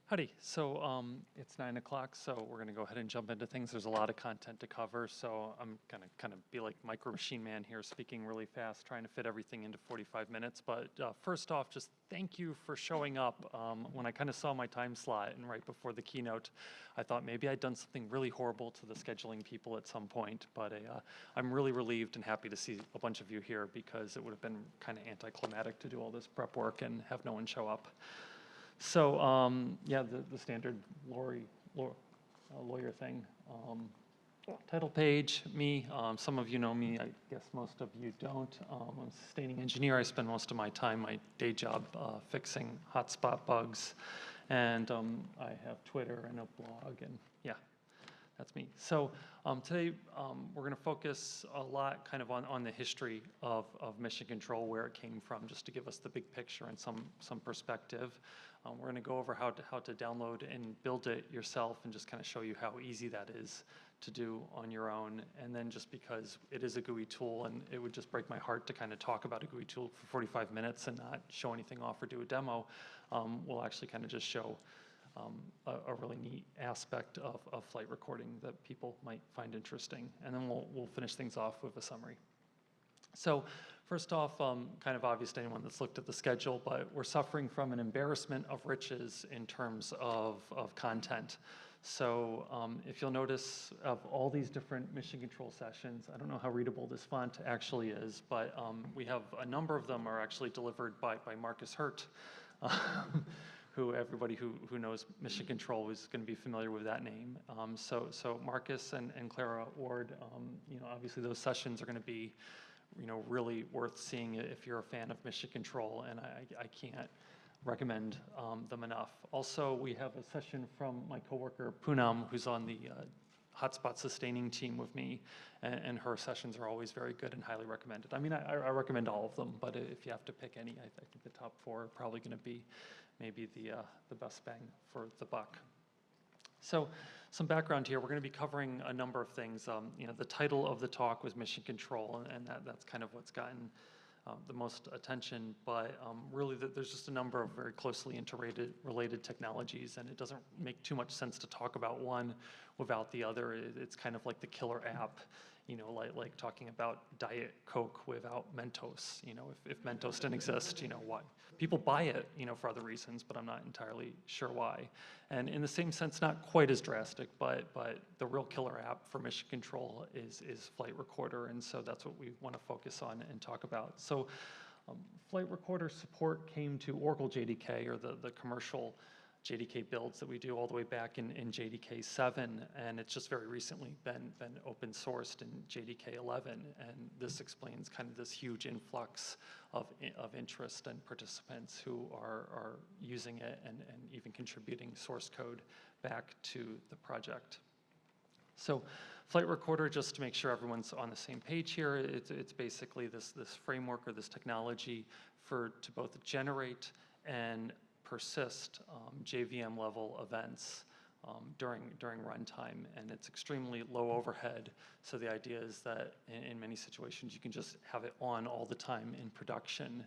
Howdy. So it's 9 o'clock, so we're going to go ahead and jump into things. There's a lot of content to cover, so I'm going to kind of be like Micro Machine Man here, speaking really fast, trying to fit everything into 45 minutes. But first off, just thank you for showing up. When I kind of saw my time slot and right before the keynote, I thought maybe I'd done something really horrible to the scheduling people at some point. But I'm really relieved and happy to see a bunch of you here because it would have been kind of anticlimactic to do all this prep work and have no one show up. So yeah, the standard lawyer thing. Title page, me. Some of you know me. I guess most of you don't. I'm a sustaining engineer. I spend most of my time, my day job, fixing hotspot bugs. And I have Twitter and a blog, and yeah, that's me. So today we're going to focus a lot kind of on the history of mission control, where it came from, just to give us the big picture and some perspective. We're going to go over how to download and build it yourself and just kind of show you how easy that is to do on your own. And then just because it is a GUI tool, and it would just break my heart to kind of talk about a GUI tool for 45 minutes and not show anything off or do a demo, we'll actually kind of just show a really neat aspect of flight recording that people might find interesting. And then we'll finish things off with a summary. So first off, kind of obvious to anyone that's looked at the schedule, but we're suffering from an embarrassment of riches in terms of content. So if you'll notice, of all these different mission control sessions, I don't know how readable this font actually is, but we have a number of them are actually delivered by Marcus Hurt, who everybody who knows mission control is going to be familiar with that name. So Marcus and Clara Ward, obviously those sessions are going to be really worth seeing if you're a fan of mission control, and I can't recommend them enough. Also, we have a session from my coworker Poonam, who's on the hotspot sustaining team with me, and her sessions are always very good and highly recommended. I mean, I recommend all of them, but if you have to pick any, I think the top 4 are probably going to be maybe the best bang for the buck. So some background here. We're going to be covering a number of things. The title of the talk was Mission Control, and that's kind of what's gotten the most attention. But really, there's just a number of very closely interrelated technologies, and it doesn't make too much sense to talk about one without the other. It's kind of like the killer app, like talking about Diet Coke without Mentos. If Mentos didn't exist, why? People buy it, for other reasons, but I'm not entirely sure why. And in the same sense, not quite as drastic, but the real killer app for mission control is Flight Recorder, and so that's what we want to focus on and talk about. So Flight Recorder support came to Oracle JDK, or the commercial JDK builds that we do all the way back in JDK 7, and it's just very recently been open sourced in JDK 11, and this explains kind of this huge influx of interest and participants who are using it and even contributing source code back to the project. So Flight Recorder, just to make sure everyone's on the same page here, it's basically this framework or this technology to both generate and persist JVM level events during runtime, and it's extremely low overhead. So the idea is that in many situations you can just have it on all the time in production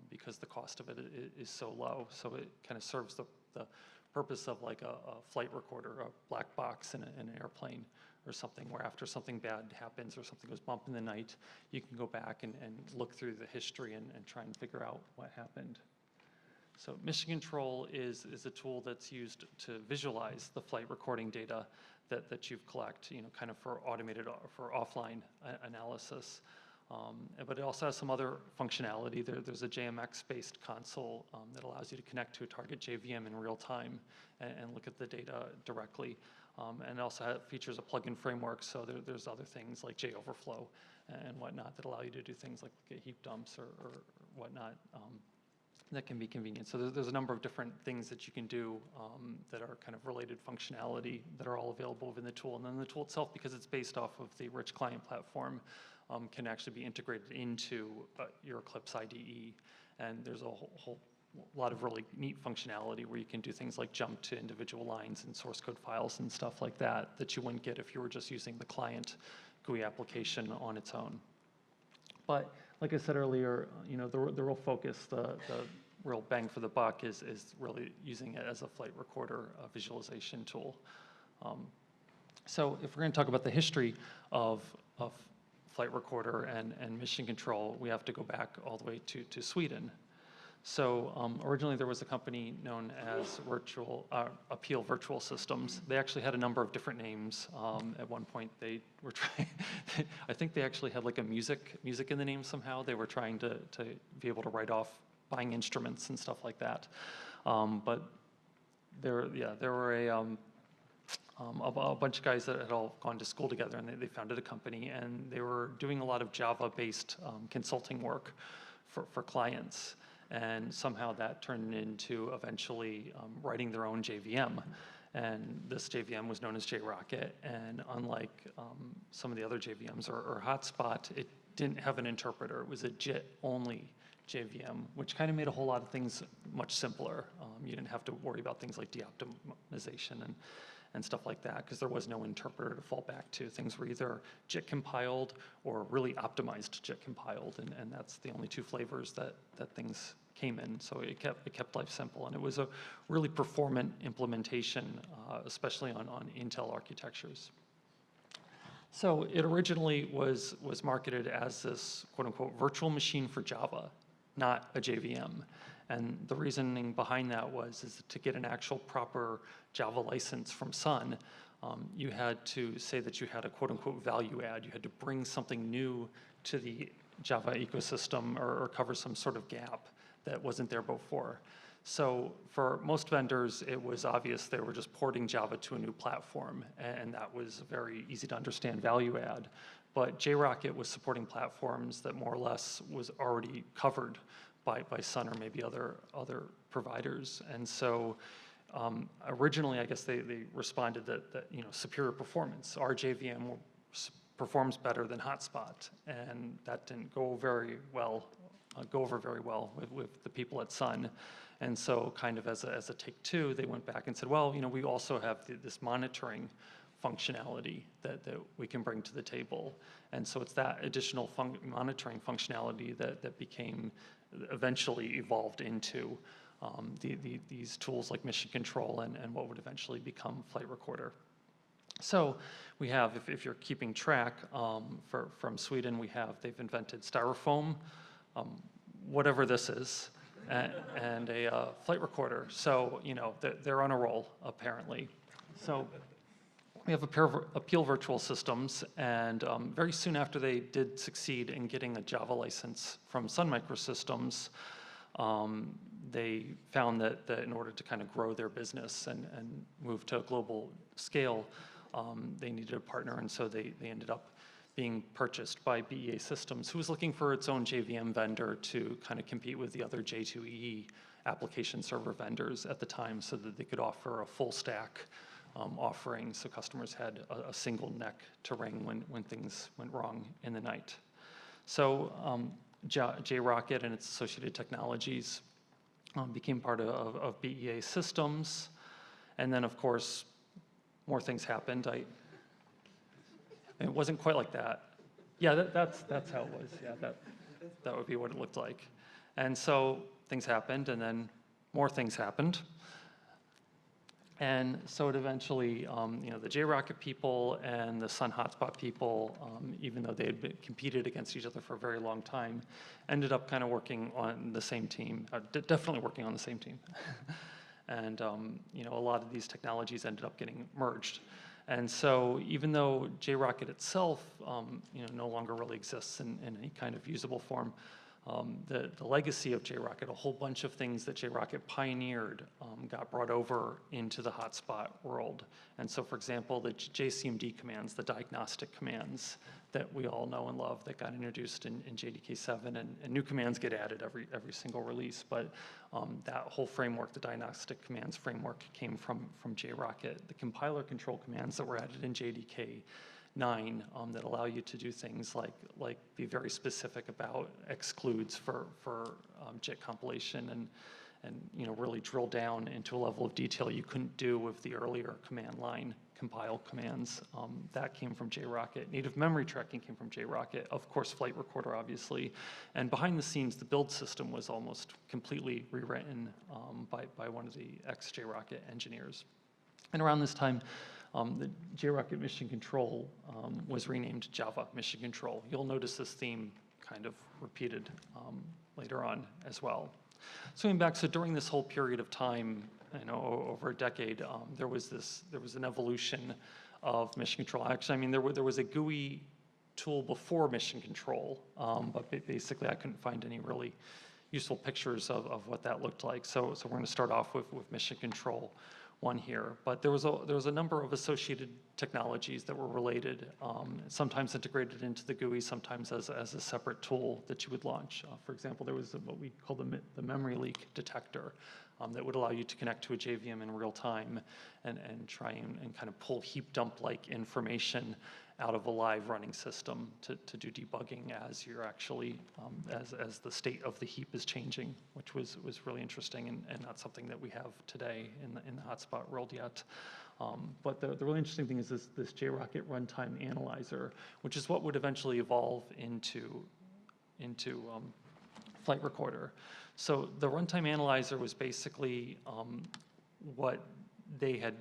because the cost of it is so low. So it kind of serves the purpose of like a flight recorder, a black box in an airplane or something, where after something bad happens or something goes bump in the night, you can go back and look through the history and try and figure out what happened. So mission control is a tool that's used to visualize the flight recording data that you've collected, kind of for offline analysis. But it also has some other functionality. There's a JMX-based console that allows you to connect to a target JVM in real time and look at the data directly. And it also features a plugin framework, so there's other things like JOverflow and whatnot that allow you to do things like look at heap dumps or whatnot. That can be convenient. So there's a number of different things that you can do that are kind of related functionality that are all available within the tool. And then the tool itself, because it's based off of the rich client platform, can actually be integrated into your Eclipse IDE. And there's a whole lot of really neat functionality where you can do things like jump to individual lines and source code files and stuff like that you wouldn't get if you were just using the client GUI application on its own. But like I said earlier, the real focus, the real bang for the buck is really using it as a flight recorder visualization tool. So if we're going to talk about the history of flight recorder and mission control, we have to go back all the way to Sweden. So originally there was a company known as Appeal Virtual Systems. They actually had a number of different names. At one point they were trying, I think they actually had like a music in the name somehow. They were trying to be able to write off buying instruments and stuff like that. But there were a bunch of guys that had all gone to school together, and they founded a company, and they were doing a lot of Java-based consulting work for clients. And somehow that turned into eventually writing their own JVM. And this JVM was known as JRockit. And unlike some of the other JVMs or Hotspot, it didn't have an interpreter. It was a JIT-only JVM, which kind of made a whole lot of things much simpler. You didn't have to worry about things like de-optimization and stuff like that, because there was no interpreter to fall back to. Things were either JIT compiled or really optimized JIT compiled, and that's the only two flavors that things came in. So it kept life simple, and it was a really performant implementation, especially on Intel architectures. So it originally was marketed as this quote unquote virtual machine for Java, not a JVM. And the reasoning behind that is to get an actual proper Java license from Sun, you had to say that you had a quote-unquote value add. You had to bring something new to the Java ecosystem or cover some sort of gap that wasn't there before. So for most vendors, it was obvious they were just porting Java to a new platform, and that was a very easy to understand value add. But JRockit was supporting platforms that more or less was already covered by Sun or maybe other providers. And so originally, I guess they responded that superior performance. Our JVM performs better than Hotspot, and that didn't go over very well with the people at Sun. And so kind of as a take two, they went back and said, well, we also have this monitoring functionality that we can bring to the table. And so it's that additional monitoring functionality that became, eventually evolved into these tools like Mission Control and what would eventually become Flight Recorder. So we have, if you're keeping track, from Sweden, they've invented styrofoam, whatever this is, and a flight recorder. So, they're on a roll, apparently. So we have Appeal Virtual Systems, and very soon after they did succeed in getting a Java license from Sun Microsystems, they found that in order to kind of grow their business and move to a global scale, they needed a partner, and so they ended up being purchased by BEA Systems, who was looking for its own JVM vendor to kind of compete with the other J2EE application server vendors at the time, so that they could offer a full stack offering, so customers had a single neck to wring when things went wrong in the night. So JRockit and its associated technologies became part of BEA Systems, and then of course more things happened. It wasn't quite like that. Yeah, that's how it was. Yeah, that would be what it looked like. And so things happened, and then more things happened. And so it eventually, the JRockit people and the Sun Hotspot people, even though they had competed against each other for a very long time, ended up kind of working on the same team, definitely working on the same team. And a lot of these technologies ended up getting merged. And so even though JRockit itself no longer really exists in any kind of usable form, the legacy of JRockit, a whole bunch of things that JRockit pioneered got brought over into the Hotspot world. And so, for example, the JCMD commands, the diagnostic commands that we all know and love that got introduced in JDK 7, and new commands get added every single release. But that whole framework, the diagnostic commands framework, came from JRockit. The compiler control commands that were added in JDK 9 that allow you to do things like be very specific about excludes for JIT compilation and really drill down into a level of detail you couldn't do with the earlier command line compile commands. That came from JRockit. Native memory tracking came from JRockit. Of course, flight recorder, obviously. And behind the scenes, the build system was almost completely rewritten by one of the ex-JRockit engineers. And around this time, the JRockit Mission Control was renamed Java Mission Control. You'll notice this theme kind of repeated later on as well. So going back, so during this whole period of time, over a decade, there was an evolution of Mission Control. Actually, I mean, there was a GUI tool before Mission Control, but basically I couldn't find any really useful pictures of what that looked like. So we're going to start off with Mission Control 1 here. But there was a number of associated technologies that were related, sometimes integrated into the GUI, sometimes as a separate tool that you would launch. For example, there was what we call the memory leak detector that would allow you to connect to a JVM in real time and try and kind of pull heap dump-like information out of a live running system to do debugging as you're actually, as the state of the heap is changing, which was really interesting and not something that we have today in the hotspot world yet. But the really interesting thing is this JRockit runtime analyzer, which is what would eventually evolve into flight recorder. So the runtime analyzer was basically what they had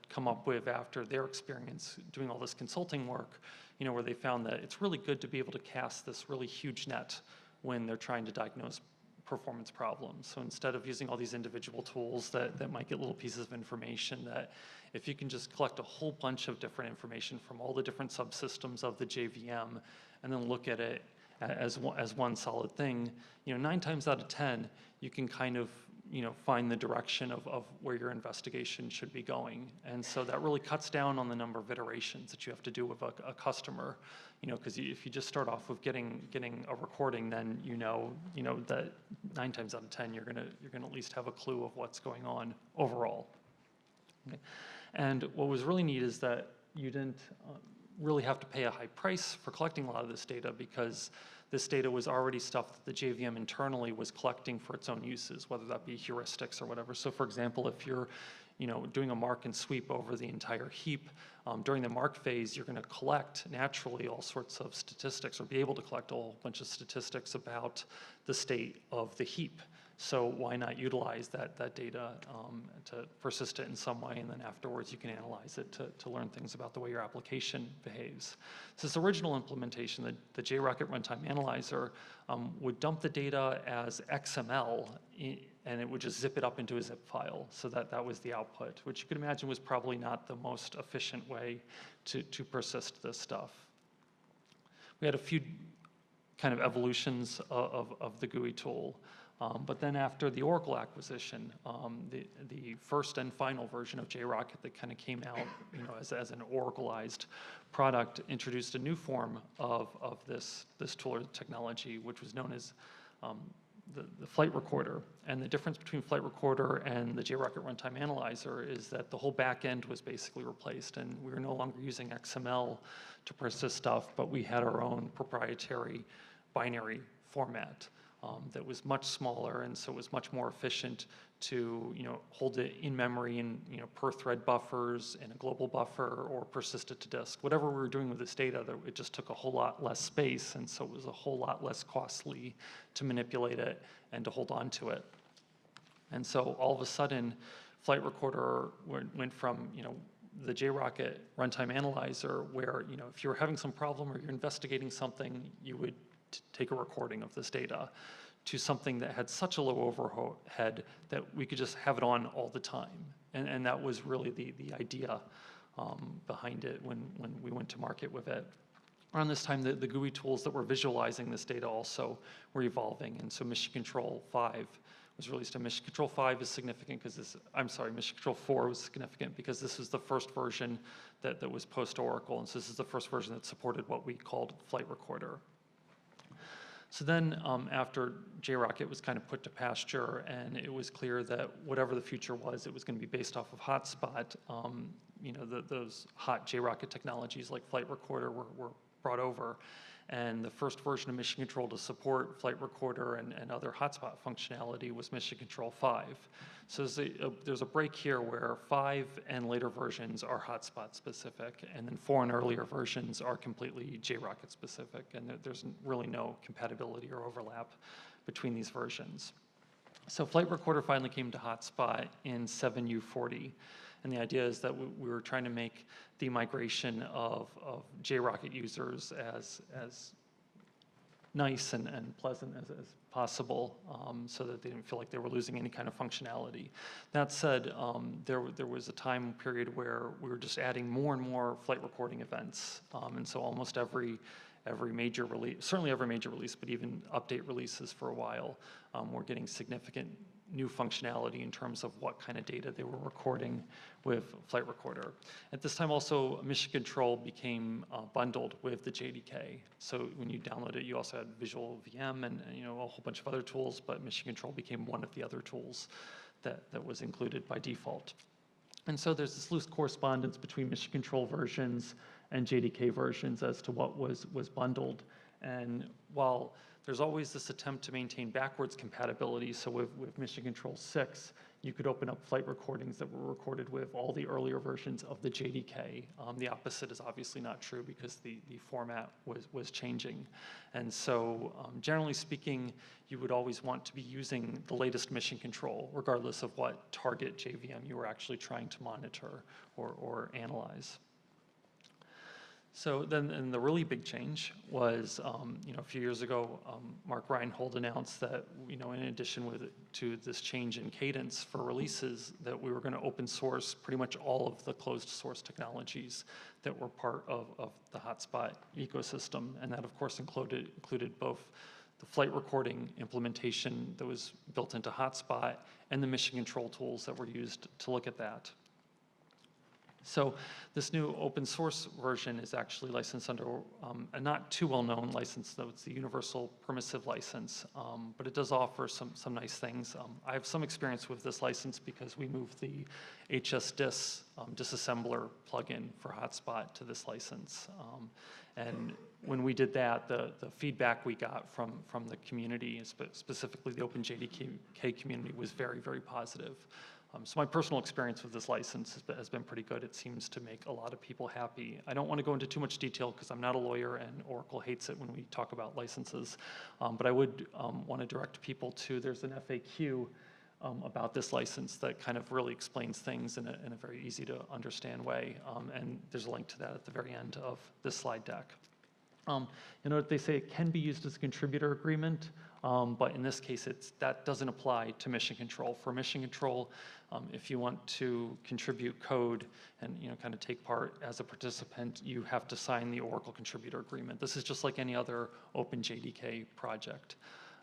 come up with after their experience doing all this consulting work, where they found that it's really good to be able to cast this really huge net when they're trying to diagnose performance problems. So instead of using all these individual tools that might get little pieces of information, that if you can just collect a whole bunch of different information from all the different subsystems of the JVM and then look at it as one solid thing, 9 times out of 10, you can kind of find the direction of where your investigation should be going. And so that really cuts down on the number of iterations that you have to do with a customer, because if you just start off with getting a recording, then that 9 times out of 10, you're gonna at least have a clue of what's going on overall. Okay. And what was really neat is that you didn't really have to pay a high price for collecting a lot of this data, because this data was already stuff that the JVM internally was collecting for its own uses, whether that be heuristics or whatever. So for example, if you're doing a mark and sweep over the entire heap, during the mark phase, you're going to collect naturally all sorts of statistics, or be able to collect a whole bunch of statistics about the state of the heap. So why not utilize that data to persist it in some way, and then afterwards you can analyze it to learn things about the way your application behaves. So this original implementation, the JRockit Runtime Analyzer, would dump the data as XML, and it would just zip it up into a zip file. So that was the output, which you could imagine was probably not the most efficient way to persist this stuff. We had a few kind of evolutions of the GUI tool. But then after the Oracle acquisition, the first and final version of JRockit that kind of came out, as an Oracleized product, introduced a new form of this tool or technology, which was known as the flight recorder. And the difference between flight recorder and the JRockit Runtime Analyzer is that the whole back end was basically replaced, and we were no longer using XML to persist stuff, but we had our own proprietary binary format. That was much smaller, and so it was much more efficient to hold it in memory in per thread buffers in a global buffer, or persist it to disk. Whatever we were doing with this data, it just took a whole lot less space, and so it was a whole lot less costly to manipulate it and to hold on to it. And so all of a sudden, Flight Recorder went from the JRockit Runtime Analyzer, where if you were having some problem or you're investigating something, you would take a recording of this data, to something that had such a low overhead that we could just have it on all the time. And that was really the idea behind it when we went to market with it. Around this time, the GUI tools that were visualizing this data also were evolving, and so Mission Control 5 was released. And Mission Control 5 is significant because Mission Control 4 was significant because this is the first version that was post-Oracle, and so this is the first version that supported what we called Flight Recorder. So then after JRockit was kind of put to pasture, and it was clear that whatever the future was, it was going to be based off of Hotspot, those hot JRockit technologies like Flight Recorder were brought over. And the first version of Mission Control to support flight recorder and other hotspot functionality was Mission Control 5. So there's a break here where 5 and later versions are hotspot specific, and then 4 and earlier versions are completely JRockit specific, and there's really no compatibility or overlap between these versions. So flight recorder finally came to hotspot in 7U40. And the idea is that we were trying to make the migration of JRockit users as nice and pleasant as possible, so that they didn't feel like they were losing any kind of functionality. That said, there was a time period where we were just adding more and more flight recording events. And so almost every major release, certainly every major release, but even update releases for a while, we're getting significant new functionality in terms of what kind of data they were recording with Flight Recorder. At this time also, Mission Control became bundled with the JDK. So when you download it, you also had Visual VM and a whole bunch of other tools, but Mission Control became one of the other tools that was included by default. And so there's this loose correspondence between Mission Control versions and JDK versions as to what was bundled. And while there's always this attempt to maintain backwards compatibility, so with Mission Control 6, you could open up flight recordings that were recorded with all the earlier versions of the JDK. The opposite is obviously not true because the format was changing. And so generally speaking, you would always want to be using the latest Mission Control, regardless of what target JVM you were actually trying to monitor or analyze. So then the really big change was, a few years ago, Mark Reinhold announced that, in addition to this change in cadence for releases, that we were going to open source pretty much all of the closed source technologies that were part of the hotspot ecosystem. And that, of course, included both the flight recording implementation that was built into hotspot and the mission control tools that were used to look at that. So this new open source version is actually licensed under a not too well-known license, though it's the Universal Permissive License, but it does offer some nice things. I have some experience with this license because we moved the HSDis disassembler plugin for Hotspot to this license. And when we did that, the feedback we got from the community, specifically the OpenJDK community, was very, very positive. So my personal experience with this license has been pretty good. It seems to make a lot of people happy. I don't want to go into too much detail because I'm not a lawyer and Oracle hates it when we talk about licenses. But I would want to direct people to, there's an FAQ about this license that kind of really explains things in a very easy to understand way. And there's a link to that at the very end of this slide deck. They say it can be used as a contributor agreement, but in this case, that doesn't apply to mission control. For mission control, if you want to contribute code and kind of take part as a participant, you have to sign the Oracle contributor agreement. This is just like any other OpenJDK project.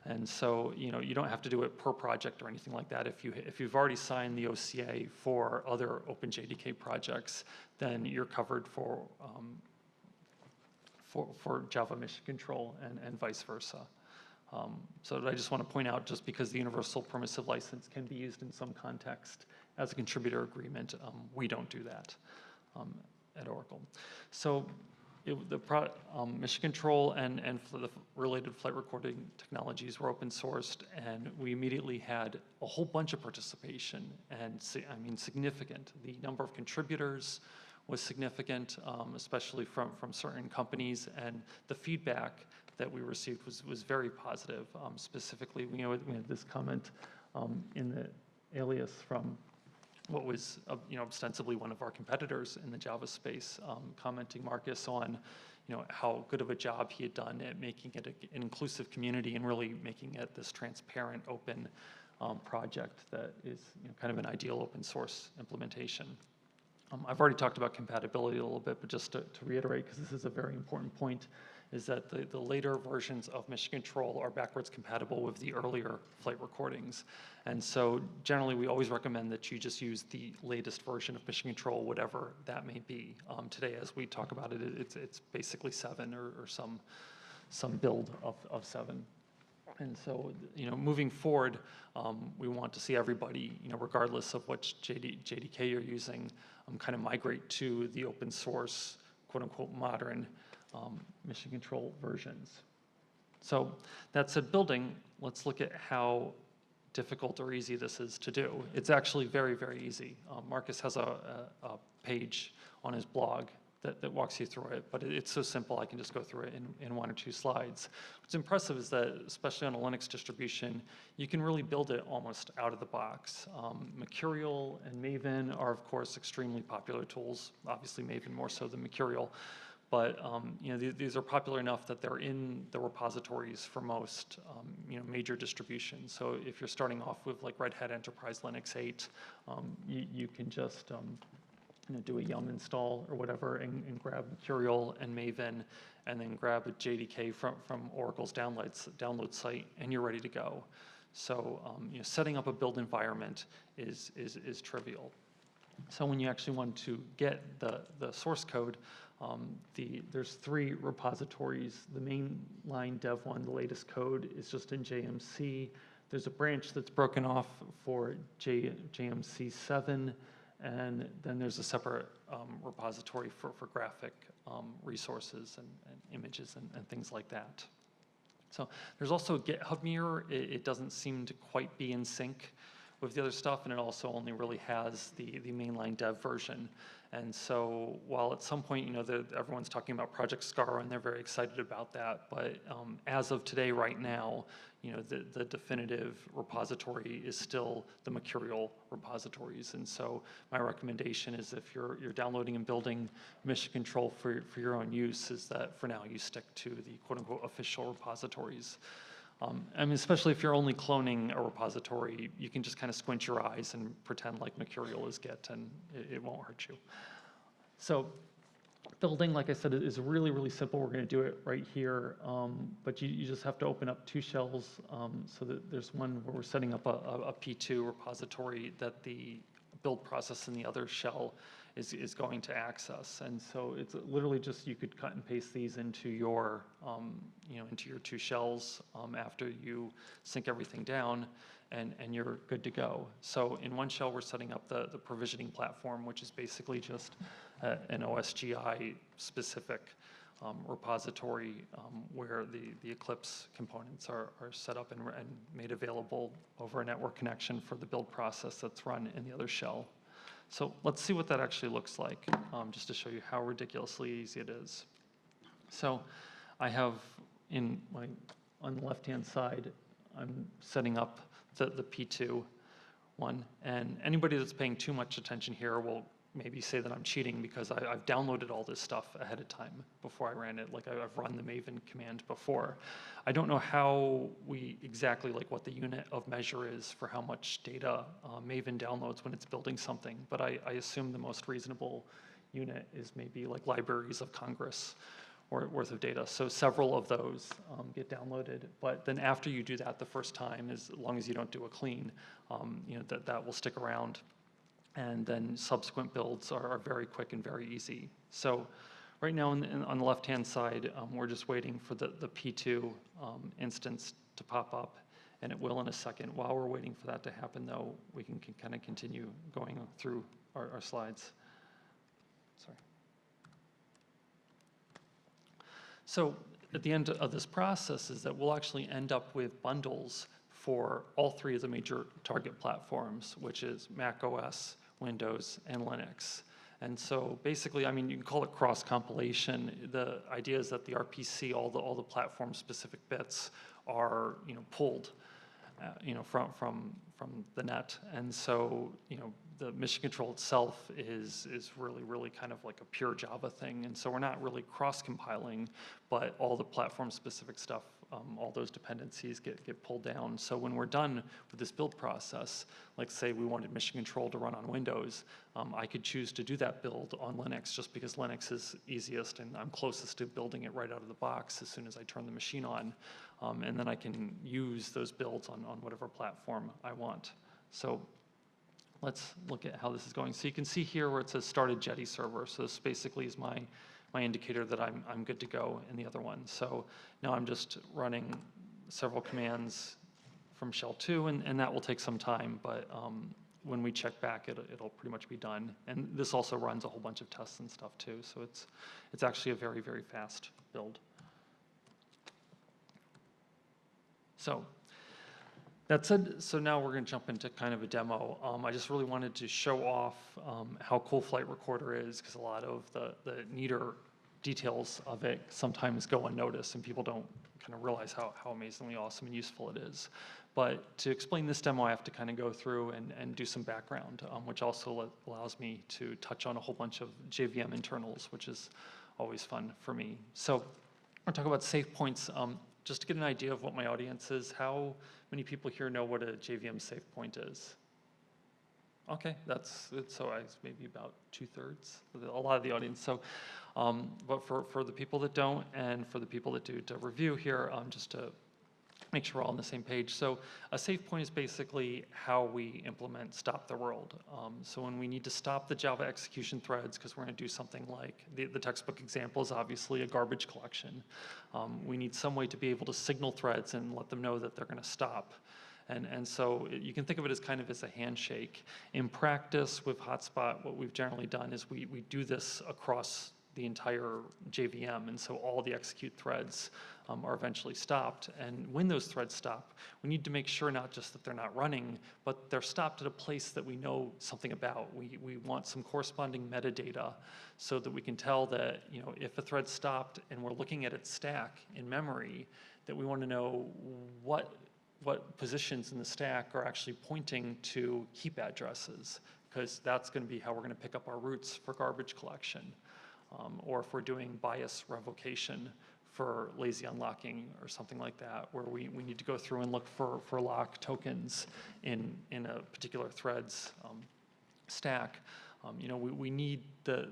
And so you don't have to do it per project or anything like that. If you've already signed the OCA for other OpenJDK projects, then you're covered for Java mission control and vice versa. So I just want to point out, just because the Universal Permissive License can be used in some context as a contributor agreement, we don't do that at Oracle. So mission control and the related flight recording technologies were open sourced, and we immediately had a whole bunch of participation, and significant. The number of contributors was significant, especially from certain companies, and the feedback that we received was very positive. Specifically, we had this comment in the alias from what was ostensibly one of our competitors in the Java space, commenting Marcus on how good of a job he had done at making it an inclusive community and really making it this transparent, open project that is kind of an ideal open source implementation. I've already talked about compatibility a little bit, but just to reiterate, because this is a very important point, is that the later versions of mission control are backwards compatible with the earlier flight recordings. And so generally, we always recommend that you just use the latest version of mission control, whatever that may be. Today, as we talk about it, it's basically 7 or some build of 7. And so, moving forward, we want to see everybody, regardless of which JDK you're using, kind of migrate to the open source, quote unquote, modern mission control versions. So that said, building, let's look at how difficult or easy this is to do. It's actually very, very easy. Marcus has a page on his blog that walks you through it, but it's so simple I can just go through it in 1 or 2 slides. What's impressive is that, especially on a Linux distribution, you can really build it almost out of the box. Mercurial and Maven are, of course, extremely popular tools, obviously Maven more so than Mercurial, but you know, these are popular enough that they're in the repositories for most you know, major distributions. So if you're starting off with like Red Hat Enterprise Linux 8, you can just you know, do a yum install or whatever and grab Mercurial and Maven, and then grab a JDK from Oracle's download site, and you're ready to go. So you know, setting up a build environment is trivial. So when you actually want to get the source code, there's 3 repositories. The mainline dev one, the latest code, is just in JMC. There's a branch that's broken off for JMC 7, and then there's a separate repository for graphic resources and images and things like that. So there's also a GitHub mirror. It doesn't seem to quite be in sync with the other stuff, and it also only really has the mainline dev version. And so while at some point, you know, everyone's talking about Project Scar and they're very excited about that, but as of today, right now, you know, the definitive repository is still the Mercurial repositories. And so my recommendation is, if you're downloading and building mission control for your own use, is that for now you stick to the quote-unquote official repositories. I mean, especially if you're only cloning a repository, you can just kind of squint your eyes and pretend like Mercurial is Git, and it won't hurt you. So building, like I said, is really, really simple. We're going to do it right here, but you just have to open up 2 shells. So that there's one where we're setting up a P2 repository that the build process in the other shell is going to access. And so it's literally just, you could cut and paste these into your, you know, into your 2 shells after you sync everything down, and you're good to go. So in one shell, we're setting up the provisioning platform, which is basically just an OSGI specific repository where the Eclipse components are set up and made available over a network connection for the build process that's run in the other shell. So let's see what that actually looks like, just to show you how ridiculously easy it is. So I have on the left-hand side, I'm setting up the P2 one, and anybody that's paying too much attention here will maybe say that I'm cheating because I've downloaded all this stuff ahead of time before I ran it. Like, I've run the Maven command before. I don't know how exactly like what the unit of measure is for how much data Maven downloads when it's building something, but I assume the most reasonable unit is maybe like Libraries of Congress worth of data. So several of those get downloaded, but then after you do that the first time, as long as you don't do a clean, you know, that will stick around. And then subsequent builds are very quick and very easy. So right now on the left-hand side, we're just waiting for the P2 instance to pop up, and it will in a second. While we're waiting for that to happen, though, we can kind of continue going through our slides. Sorry. So at the end of this process is that we'll actually end up with bundles for all 3 of the major target platforms, which is Mac OS, Windows, and Linux. And so basically, I mean, you can call it cross-compilation. The idea is that the RPC, all the platform-specific bits are, you know, pulled, you know, from the net. And so, you know, the mission control itself is really, really kind of like a pure Java thing. And so we're not really cross-compiling, but all the platform-specific stuff, all those dependencies get pulled down. So when we're done with this build process, like say we wanted mission control to run on Windows, I could choose to do that build on Linux just because Linux is easiest and I'm closest to building it right out of the box as soon as I turn the machine on. And then I can use those builds on whatever platform I want. So let's look at how this is going. So you can see here where it says started Jetty server. So this basically is my indicator that I'm good to go in the other one. So now I'm just running several commands from shell 2, and that will take some time, but when we check back, it'll pretty much be done. And this also runs a whole bunch of tests and stuff too, so it's actually a very, very fast build. So that said, so now we're going to jump into kind of a demo. I just really wanted to show off how cool Flight Recorder is, because a lot of the neater details of it sometimes go unnoticed, and people don't kind of realize how amazingly awesome and useful it is. But to explain this demo, I have to kind of go through and do some background, which also allows me to touch on a whole bunch of JVM internals, which is always fun for me. So I'll talk about safe points. Just to get an idea of what my audience is, how many people here know what a JVM safe point is? Okay, so maybe about 2/3, a lot of the audience. So, but for the people that don't, and for the people that do, to review here, just to make sure we're all on the same page. So a safe point is basically how we implement stop the world. So when we need to stop the Java execution threads, because we're going to do something like, the textbook example is obviously a garbage collection. We need some way to be able to signal threads and let them know that they're going to stop. And so you can think of it as kind of as a handshake. In practice with Hotspot, what we've generally done is we do this across the entire JVM, and so all the execute threads are eventually stopped. And when those threads stop, we need to make sure not just that they're not running, but they're stopped at a place that we know something about. We want some corresponding metadata so that we can tell that, you know, if a thread stopped and we're looking at its stack in memory, that we want to know what positions in the stack are actually pointing to heap addresses, because that's going to be how we're going to pick up our routes for garbage collection. Or if we're doing bias revocation for lazy unlocking or something like that, where we need to go through and look for lock tokens in a particular thread's stack, you know, we need the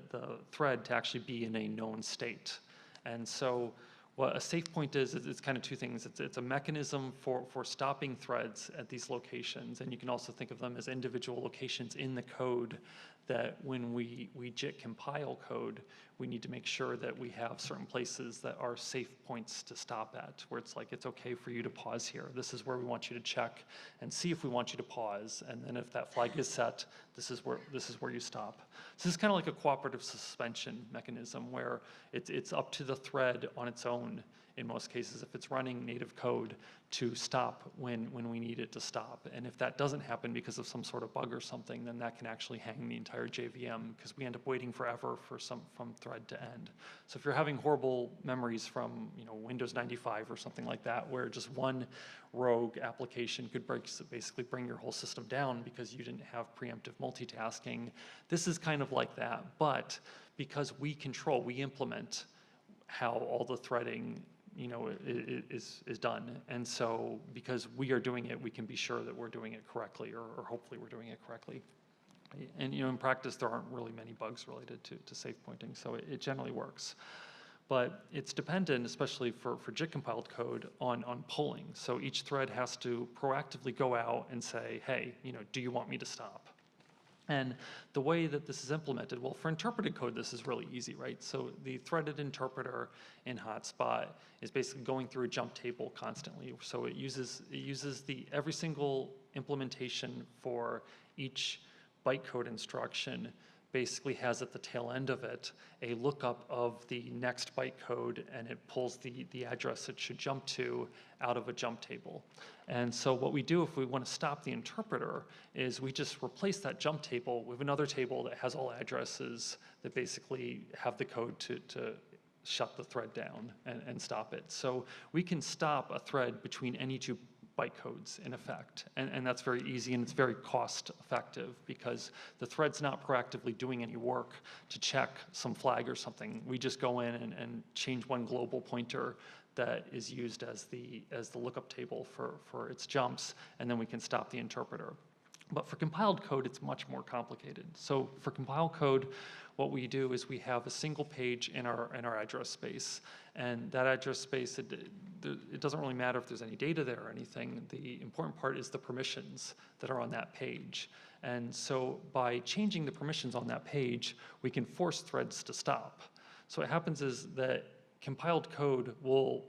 thread to actually be in a known state. And so what a safe point is it's kind of two things. It's a mechanism for stopping threads at these locations, and you can also think of them as individual locations in the code that when we JIT compile code, we need to make sure that we have certain places that are safe points to stop at, where it's like, it's okay for you to pause here. This is where we want you to check and see if we want you to pause, and then if that flag is set, this is where you stop. So this is kind of like a cooperative suspension mechanism, where it's up to the thread on its own, in most cases, if it's running native code, to stop when we need it to stop. And if that doesn't happen because of some sort of bug or something, then that can actually hang the entire JVM, because we end up waiting forever from thread to end. So if you're having horrible memories from, you know, Windows 95 or something like that, where just one rogue application could basically bring your whole system down because you didn't have preemptive multitasking, this is kind of like that. But because we implement how all the threading, you know, is done. And so because we are doing it, we can be sure that we're doing it correctly, or hopefully we're doing it correctly. And, you know, in practice, there aren't really many bugs related to safe pointing, so it generally works. But it's dependent, especially for JIT compiled code, on polling. So each thread has to proactively go out and say, hey, you know, do you want me to stop? And the way that this is implemented, well, for interpreted code, this is really easy, right? So the threaded interpreter in Hotspot is basically going through a jump table constantly. So it uses every single implementation for each bytecode instruction basically has at the tail end of it a lookup of the next bytecode, and it pulls the address it should jump to out of a jump table. And so what we do if we want to stop the interpreter is we just replace that jump table with another table that has all addresses that basically have the code to shut the thread down and stop it. So we can stop a thread between any two bytecodes in effect, and that's very easy, and it's very cost effective because the thread's not proactively doing any work to check some flag or something. We just go in and change one global pointer that is used as the lookup table for its jumps, and then we can stop the interpreter. But for compiled code, it's much more complicated. So for compiled code, what we do is we have a single page in our address space, and that address space, it doesn't really matter if there's any data there or anything. The important part is the permissions that are on that page. And so by changing the permissions on that page, we can force threads to stop. So what happens is that compiled code will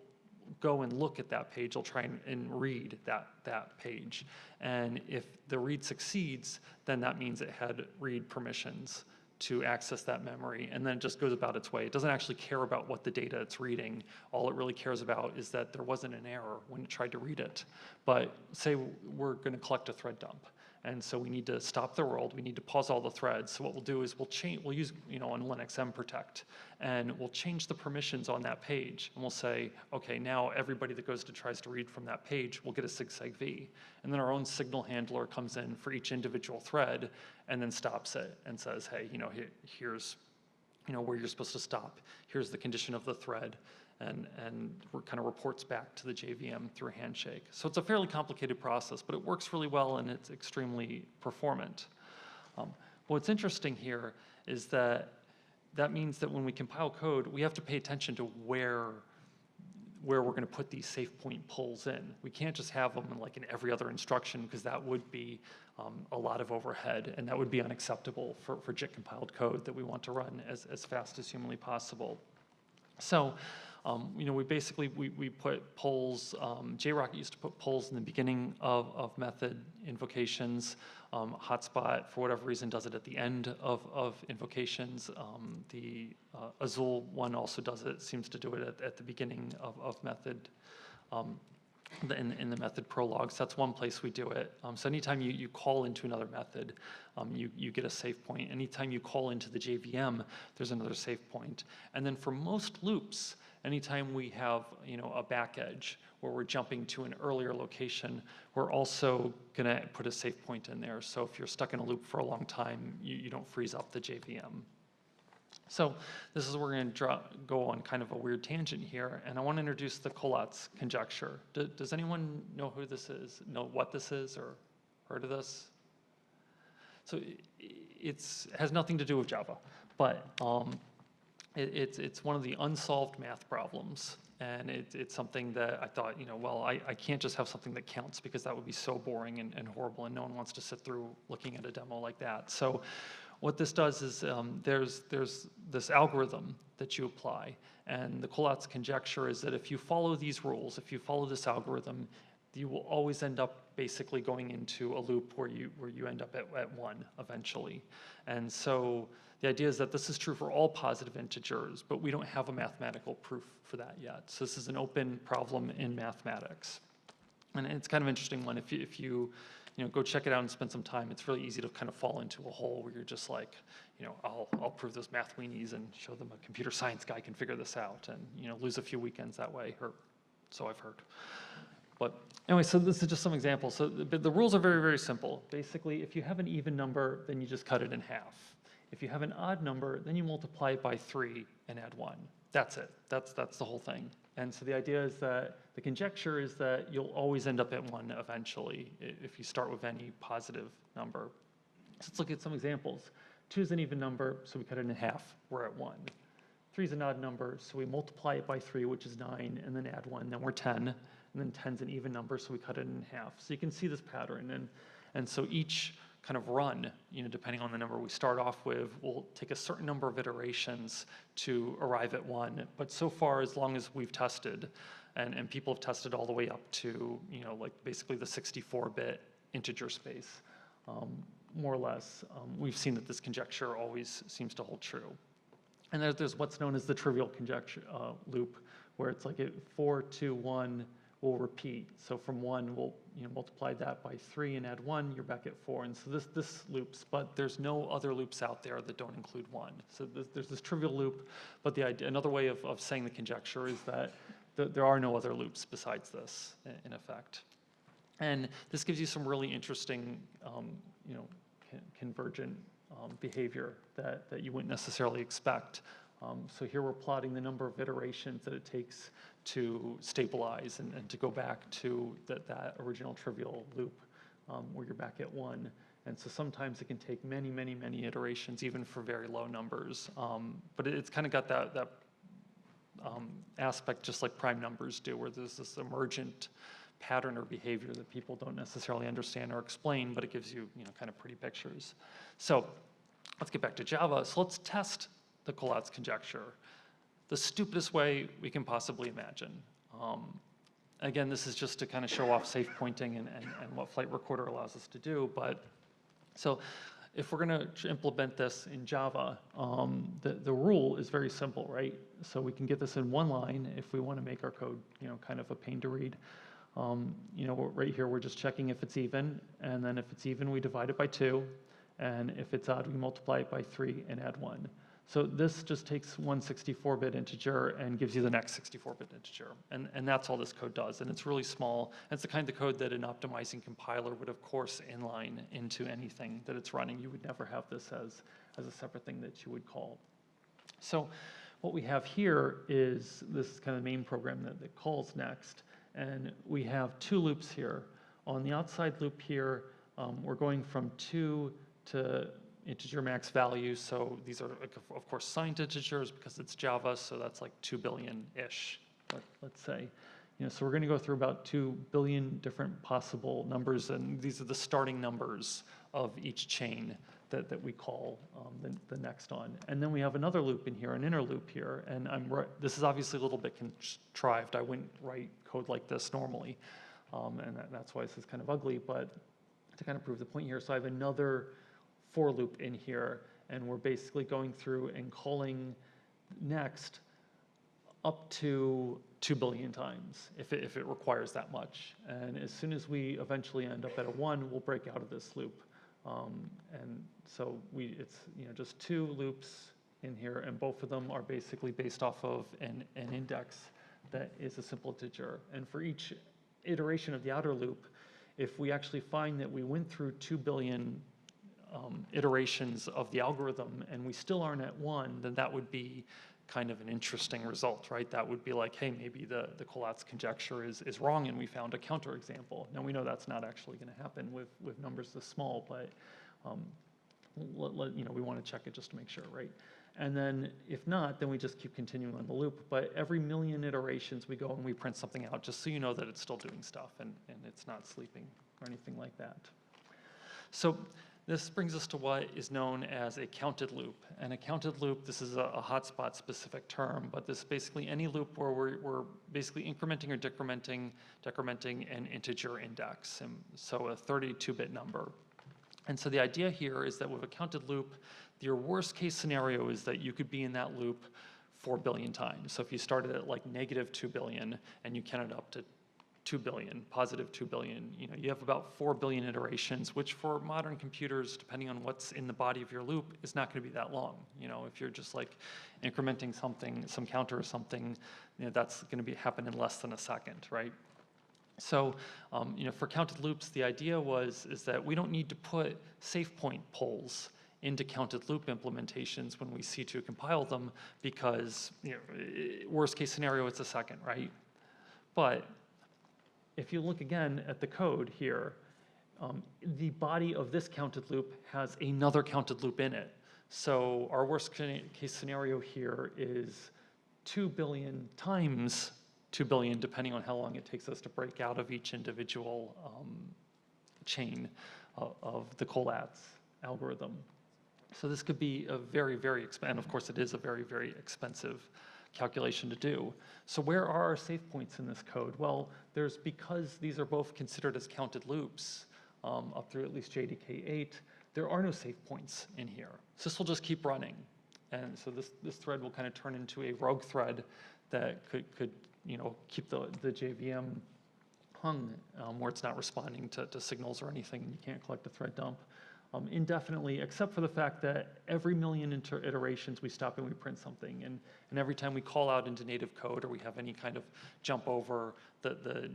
go and look at that page. It'll try and read that page. And if the read succeeds, then that means it had read permissions to access that memory, and then it just goes about its way. It doesn't actually care about what the data it's reading. All it really cares about is that there wasn't an error when it tried to read it. But say we're going to collect a thread dump, and so we need to stop the world. We need to pause all the threads. So what we'll do is we'll use, on Linux, mprotect, and we'll change the permissions on that page. And we'll say, okay, now everybody that tries to read from that page will get a SIG V. And then our own signal handler comes in for each individual thread and then stops it and says, hey, here's where you're supposed to stop. Here's the condition of the thread. And kind of reports back to the JVM through a handshake. So it's a fairly complicated process, but it works really well and it's extremely performant. What's interesting here is that means that when we compile code, we have to pay attention to where we're going to put these safe point pulls in. We can't just have them in every other instruction, because that would be a lot of overhead, and that would be unacceptable for JIT compiled code that we want to run as fast as humanly possible. So, we basically put polls. JRockit used to put polls in the beginning of method invocations. Hotspot, for whatever reason, does it at the end of invocations. The Azul one also does it. Seems to do it at the beginning of method. In the method prologues, that's one place we do it. So anytime you call into another method, you get a save point. Anytime you call into the JVM, there's another save point. And then for most loops, anytime we have a back edge where we're jumping to an earlier location, we're also going to put a save point in there. So if you're stuck in a loop for a long time, you don't freeze up the JVM. So this is where we're going to go on kind of a weird tangent here, and I want to introduce the Collatz conjecture. Does anyone know who this is, know what this is, or heard of this? So it has nothing to do with Java, but it's one of the unsolved math problems, and it's something that I thought, well, I can't just have something that counts, because that would be so boring and horrible, and no one wants to sit through looking at a demo like that. So what this does is there's this algorithm that you apply, and the Collatz conjecture is that if you follow these rules, if you follow this algorithm, you will always end up basically going into a loop where you end up at 1 eventually. And so the idea is that this is true for all positive integers, but we don't have a mathematical proof for that yet. So this is an open problem in mathematics. And it's kind of an interesting one. If you go check it out and spend some time, it's really easy to kind of fall into a hole where you're just like, I'll prove those math weenies and show them a computer science guy can figure this out, and lose a few weekends that way, or so I've heard. But anyway, so this is just some examples. So the rules are very, very simple. Basically, if you have an even number, then you just cut it in half. If you have an odd number, then you multiply it by 3 and add 1. That's it. That's the whole thing. And so the idea is that the conjecture is that you'll always end up at 1 eventually if you start with any positive number. So let's look at some examples. 2 is an even number, so we cut it in half. We're at 1. 3 is an odd number, so we multiply it by 3, which is 9, and then add 1, then we're 10. And then 10 is an even number, so we cut it in half. So you can see this pattern. And so each kind of run, depending on the number we start off with, will take a certain number of iterations to arrive at 1. But so far, as long as we've tested, and people have tested all the way up to, like basically the 64-bit integer space, more or less, we've seen that this conjecture always seems to hold true. And there's what's known as the trivial conjecture loop, where it's like 4, 2, 1, will repeat. So from 1, we'll multiply that by 3 and add 1, you're back at 4. And so this loops, but there's no other loops out there that don't include 1. So there's this trivial loop, but the idea, another way of saying the conjecture is that there are no other loops besides this, in effect. And this gives you some really interesting, convergent behavior that you wouldn't necessarily expect. So here we're plotting the number of iterations that it takes to stabilize and to go back to that original trivial loop where you're back at 1. And so sometimes it can take many, many, many iterations, even for very low numbers. But it's kind of got that aspect just like prime numbers do, where there's this emergent pattern or behavior that people don't necessarily understand or explain, but it gives you, kind of pretty pictures. So let's get back to Java. So let's test the Collatz conjecture the stupidest way we can possibly imagine. Again, this is just to kind of show off safe pointing and what Flight Recorder allows us to do. But so if we're going to implement this in Java, the rule is very simple, right? So we can get this in one line if we want to make our code, kind of a pain to read. Right here, we're just checking if it's even, and then if it's even, we divide it by 2, and if it's odd, we multiply it by 3 and add 1. So this just takes one 64-bit integer and gives you the next 64-bit integer, and that's all this code does, and it's really small. It's the kind of code that an optimizing compiler would, of course, inline into anything that it's running. You would never have this as a separate thing that you would call. So what we have here is this kind of main program that calls next, and we have 2 loops here. On the outside loop here, we're going from 2 to integer max value, so these are, of course, signed integers because it's Java, so that's like 2 billion-ish, let's say. So we're going to go through about 2 billion different possible numbers, and these are the starting numbers of each chain that we call the next on. And then we have another loop in here, an inner loop here, and this is obviously a little bit contrived. I wouldn't write code like this normally, and that's why this is kind of ugly, but to kind of prove the point here, so I have another for loop in here, and we're basically going through and calling next up to 2 billion times if it requires that much. And as soon as we eventually end up at a 1, we'll break out of this loop. And so it's just 2 loops in here, and both of them are basically based off of an index that is a simple integer. And for each iteration of the outer loop, if we actually find that we went through 2 billion iterations of the algorithm and we still aren't at 1, then that would be kind of an interesting result, right? That would be like, hey, maybe the Collatz conjecture is wrong and we found a counterexample. Now we know that's not actually going to happen with numbers this small, but we want to check it just to make sure, right? And then if not, then we just keep continuing on the loop. But every million iterations we go and we print something out just so you know that it's still doing stuff and it's not sleeping or anything like that. So this brings us to what is known as a counted loop. And a counted loop, this is a hotspot specific term, but this is basically any loop where we're basically incrementing or decrementing an integer index, and so a 32-bit number. And so the idea here is that with a counted loop, your worst case scenario is that you could be in that loop 4 billion times. So if you started at like -2 billion and you counted up to 2 billion, positive 2 billion, you have about 4 billion iterations, which for modern computers, depending on what's in the body of your loop, is not going to be that long. If you're just like incrementing something, some counter or something, that's going to happen in less than a second, right? So, for counted loops, the idea is that we don't need to put safe point polls into counted loop implementations when we C2 compile them because, worst case scenario, it's a second, right? But if you look again at the code here, the body of this counted loop has another counted loop in it. So our worst case scenario here is 2 billion times 2 billion, depending on how long it takes us to break out of each individual chain of the Collatz algorithm. So this could be a very, very expensive, and of course it is a very, very expensive calculation to do. So where are our safe points in this code? Well, because these are both considered as counted loops up through at least JDK 8, there are no safe points in here. So this will just keep running. And so this thread will kind of turn into a rogue thread that could keep the JVM hung where it's not responding to signals or anything, and you can't collect a thread dump indefinitely, except for the fact that every million iterations we stop and we print something, and every time we call out into native code or we have any kind of jump over the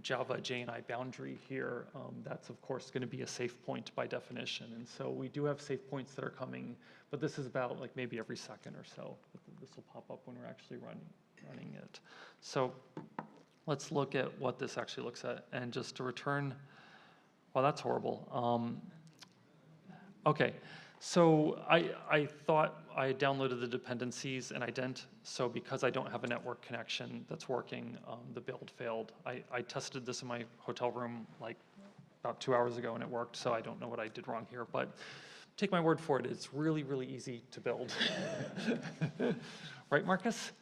Java JNI boundary here, that's of course going to be a safe point by definition. And so we do have safe points that are coming, but this is about like maybe every second or so. This will pop up when we're actually running it. So let's look at what this actually looks at, and just to return, well, that's horrible. Okay, so I thought I downloaded the dependencies and I didn't, so because I don't have a network connection that's working, the build failed. I tested this in my hotel room like about 2 hours ago and it worked, so I don't know what I did wrong here, but take my word for it, it's really, really easy to build. Right, Marcus?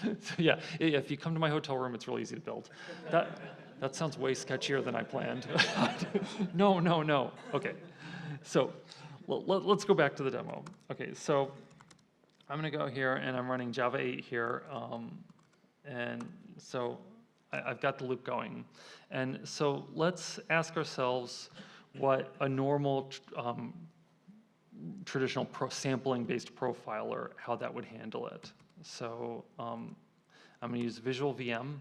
So yeah, if you come to my hotel room, it's really easy to build. That sounds way sketchier than I planned. No, no, no. Okay, so let's go back to the demo. Okay, so I'm going to go here, and I'm running Java 8 here, and so I've got the loop going. And so let's ask ourselves what a normal traditional sampling-based profiler, how that would handle it. So I'm going to use Visual VM.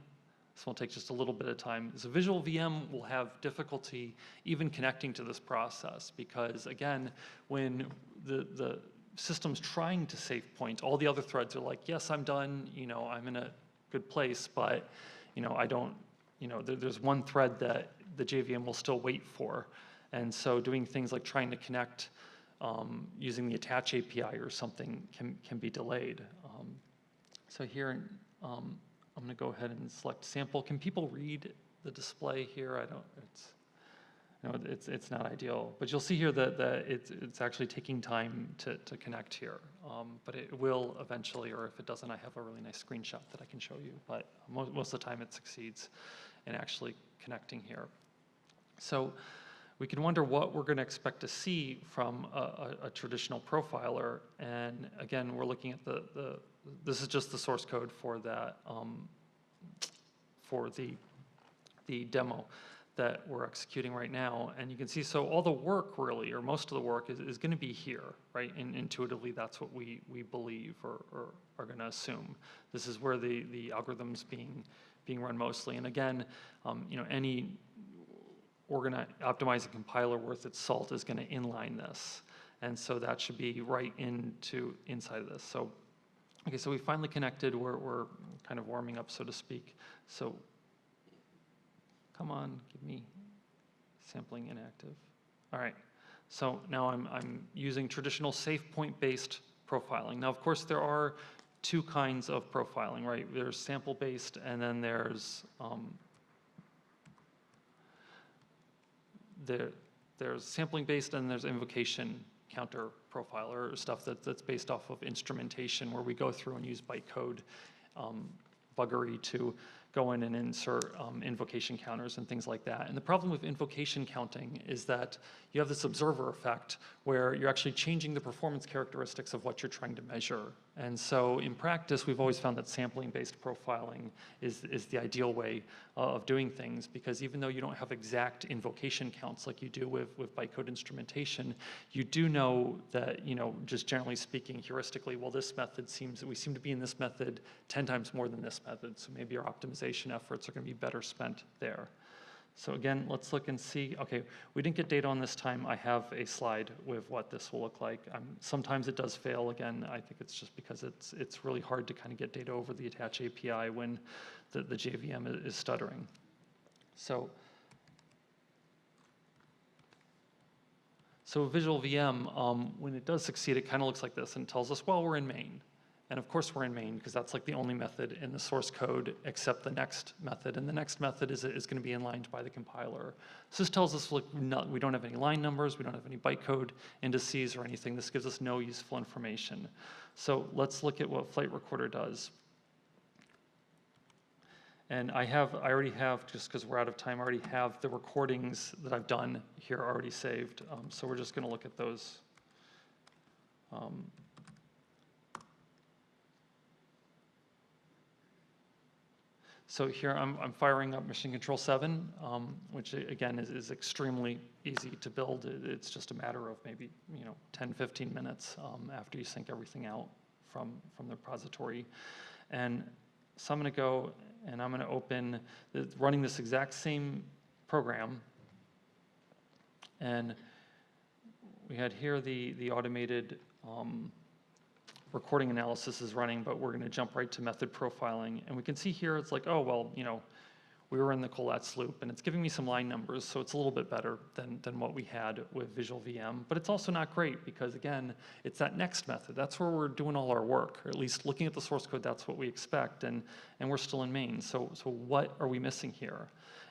This will take just a little bit of time. So Visual VM will have difficulty even connecting to this process because, again, when the system's trying to save point, all the other threads are like, yes, I'm done, I'm in a good place, but I don't, there's one thread that the JVM will still wait for. And so doing things like trying to connect using the attach API or something can be delayed. So here, I'm going to go ahead and select sample. Can people read the display here? It's not ideal, but you'll see here that it's actually taking time to connect here. But it will eventually, or if it doesn't, I have a really nice screenshot that I can show you. But most of the time, it succeeds in actually connecting here. So we can wonder what we're going to expect to see from a traditional profiler. And again, we're looking at this is just the source code for that, for the demo that we're executing right now. And you can see, so all the work really, or most of the work is going to be here, right? And intuitively, that's what we believe or are going to assume. This is where the algorithm's being run mostly. And again, any optimizing compiler worth its salt is going to inline this. And so that should be right inside of this. So, okay, so we finally connected. We're kind of warming up, so to speak. So come on, give me sampling inactive. All right, so now I'm using traditional safe point-based profiling. Now, of course, there are two kinds of profiling, right? There's sample-based, and then there's sampling-based, and there's invocation counter profiler, or stuff that's based off of instrumentation, where we go through and use bytecode buggery to go in and insert invocation counters and things like that. And the problem with invocation counting is that you have this observer effect where you're actually changing the performance characteristics of what you're trying to measure. And so in practice, we've always found that sampling-based profiling is the ideal way of doing things, because even though you don't have exact invocation counts like you do with bytecode instrumentation, you do know that, just generally speaking, heuristically, well, this method we seem to be in this method 10 times more than this method, so maybe our optimization efforts are going to be better spent there. So again, let's look and see. Okay, we didn't get data on this time. I have a slide with what this will look like. Sometimes it does fail. Again, I think it's just because it's really hard to kind of get data over the attach API when the JVM is stuttering. So Visual VM, when it does succeed, it kind of looks like this, and it tells us, well, we're in main. And of course we're in main, because that's like the only method in the source code except the next method. And the next method is going to be inlined by the compiler. So this tells us, look, we don't have any line numbers, we don't have any bytecode indices or anything. This gives us no useful information. So let's look at what Flight Recorder does. And I already have, just because we're out of time, I already have the recordings that I've done here already saved. So we're just going to look at those. So here I'm firing up Mission Control 7, which again is extremely easy to build. It's just a matter of maybe 10, 15 minutes after you sync everything out from the repository. And so I'm going to go and I'm going to open running this exact same program. And we had here the automated recording analysis is running, but we're going to jump right to method profiling. And we can see here it's like, oh, well, we were in the Colette's loop, and it's giving me some line numbers, so it's a little bit better than what we had with Visual VM. But it's also not great because, again, it's that next method. That's where we're doing all our work, or at least looking at the source code, that's what we expect, and we're still in main. So what are we missing here?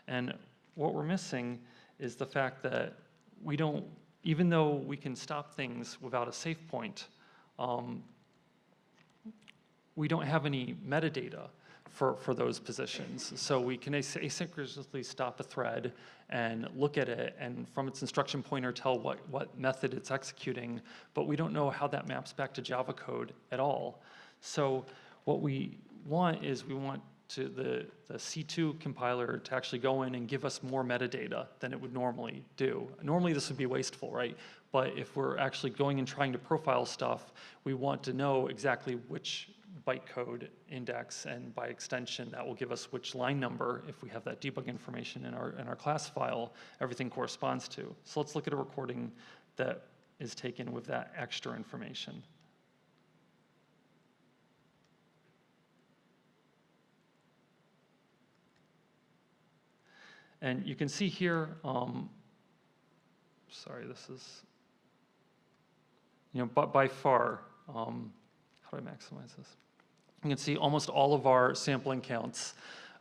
And what we're missing is the fact that we don't, even though we can stop things without a safe point, we don't have any metadata for those positions. So we can asynchronously stop a thread and look at it, and from its instruction pointer tell what method it's executing, but we don't know how that maps back to Java code at all. So what we want is the C2 compiler to actually go in and give us more metadata than it would normally do. Normally this would be wasteful, right? But if we're actually going and trying to profile stuff, we want to know exactly which bytecode index, and by extension that will give us which line number, if we have that debug information in our class file, everything corresponds to. So let's look at a recording that is taken with that extra information. And you can see here, sorry, this is, by far, how do I maximize this? You can see almost all of our sampling counts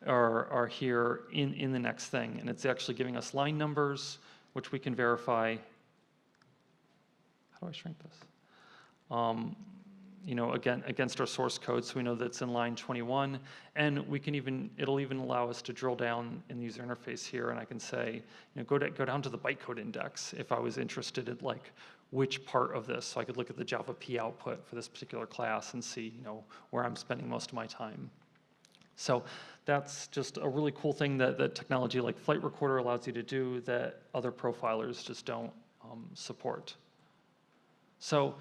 are here in the next thing, and it's actually giving us line numbers, which we can verify. How do I shrink this? Again, against our source code, so we know that it's in line 21, and it'll even allow us to drill down in the user interface here, and I can say, go down to the bytecode index if I was interested in which part of this, so I could look at the Java P output for this particular class and see, where I'm spending most of my time. So that's just a really cool thing that technology like Flight Recorder allows you to do that other profilers just don't support. So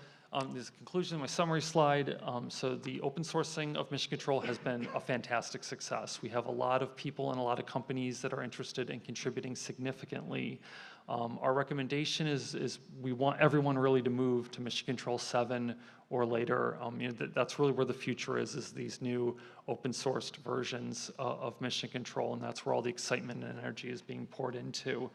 this is the conclusion of my summary slide. So the open sourcing of Mission Control has been a fantastic success. We have a lot of people and a lot of companies that are interested in contributing significantly. Our recommendation is we want everyone really to move to Mission Control 7 or later. That's really where the future is these new open sourced versions of Mission Control, and that's where all the excitement and energy is being poured into.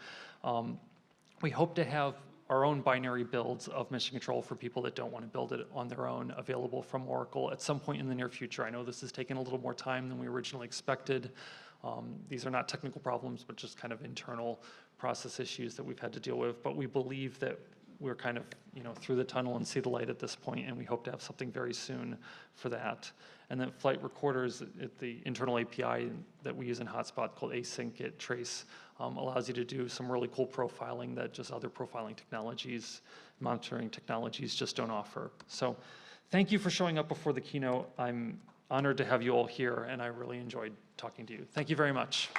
We hope to have our own binary builds of Mission Control for people that don't want to build it on their own, available from Oracle at some point in the near future. I know this has taken a little more time than we originally expected. These are not technical problems, but just kind of internal process issues that we've had to deal with. But we believe that we're kind of through the tunnel and see the light at this point, and we hope to have something very soon for that. And then Flight Recorders, the internal API that we use in Hotspot called Async Trace, allows you to do some really cool profiling that just other profiling technologies, monitoring technologies just don't offer. So thank you for showing up before the keynote. I'm honored to have you all here, and I really enjoyed talking to you. Thank you very much.